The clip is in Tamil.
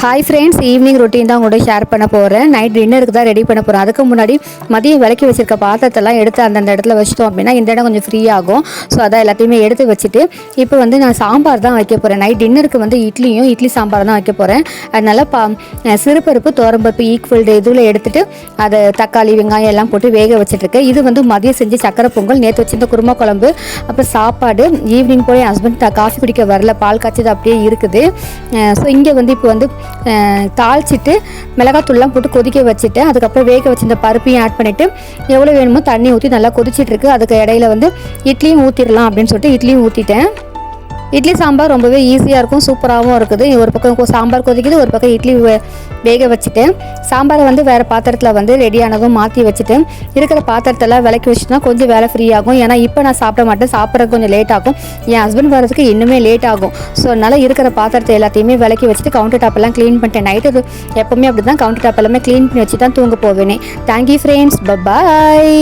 ஹாய் ஃப்ரெண்ட்ஸ், ஈவினிங் ரொட்டீன் தான் உங்களோட ஷேர் பண்ண போகிறேன். நைட் டின்னருக்கு தான் ரெடி பண்ண போகிறேன். அதுக்கு முன்னாடி மதியம் விளக்கி வச்சிருக்க பாத்திரத்தெல்லாம் எடுத்து அந்தந்த இடத்துல வச்சிட்டோம் அப்படின்னா இந்த இடம் கொஞ்சம் ஃப்ரீ ஆகும். ஸோ அதான் எல்லாத்தையுமே எடுத்து வச்சுட்டு இப்போ வந்து நான் சாம்பார் தான் வைக்க போகிறேன். நைட் டின்னருக்கு வந்து இட்லி சாம்பார் தான் வைக்க போகிறேன். அதனால் சிறுபருப்பு துவரம்பருப்பு ஈக்குவல் இதில் எடுத்துகிட்டு அதை தக்காளி வெங்காயம் எல்லாம் போட்டு வேக வச்சுட்ருக்கேன். இது வந்து மதியம் செஞ்சு சக்கரை பொங்கல், நேற்று வச்சிருந்த குருமா குழம்பு, அப்புறம் சாப்பாடு. ஈவினிங் போய் ஹஸ்பண்ட் காஃபி குடிக்க வரல, பால் காய்ச்சது அப்படியே இருக்குது. ஸோ இங்கே வந்து இப்போ வந்து தாளிச்சிட்டு மிளகாத்தூள்லாம் போட்டு கொதிக்க வச்சுட்டு அதுக்கப்புறம் வேக வச்சு இந்த பருப்பையும் ஆட் பண்ணிவிட்டு எவ்வளோ வேணுமோ தண்ணி ஊற்றி நல்லா கொதிச்சிட்ருக்கு. அதுக்கு இடையில வந்து இட்லியும் ஊற்றிடலாம் அப்படின்னு சொல்லிட்டு இட்லியும் ஊற்றிட்டேன். இட்லி சாம்பார் ரொம்பவே ஈஸியாக இருக்கும், சூப்பராகவும் இருக்குது. ஒரு பக்கம் சாம்பார் கொதிக்குது, ஒரு பக்கம் இட்லி வேக வச்சுட்டேன். சாம்பாரை வந்து வேறு பாத்திரத்தில் வந்து ரெடியானதும் மாற்றி வச்சுட்டேன். இருக்கிற பாத்திரத்தெல்லாம் விளக்கி வச்சுட்டா கொஞ்சம் வேலை ஃப்ரீ ஆகும். ஏன்னா இப்போ நான் சாப்பிட மாட்டேன், சாப்பிட்றதுக்கு கொஞ்சம் லேட் ஆகும். என் ஹஸ்பண்ட் வரதுக்கு இன்னுமே லேட் ஆகும். ஸோ அதனால் இருக்கிற பாத்திரத்தை எல்லாத்தையுமே விளக்கி வச்சுட்டு கவுண்டர் டாப்பெல்லாம் க்ளீன் பண்ணிட்டேன். நைட்டு எப்போவுமே அப்படி தான் கவுண்டர் டாப் எல்லாமே க்ளீன் பண்ணி வச்சு தான் தூங்க போவேனே. தேங்க்யூ ஃப்ரெண்ட்ஸ், பாய்.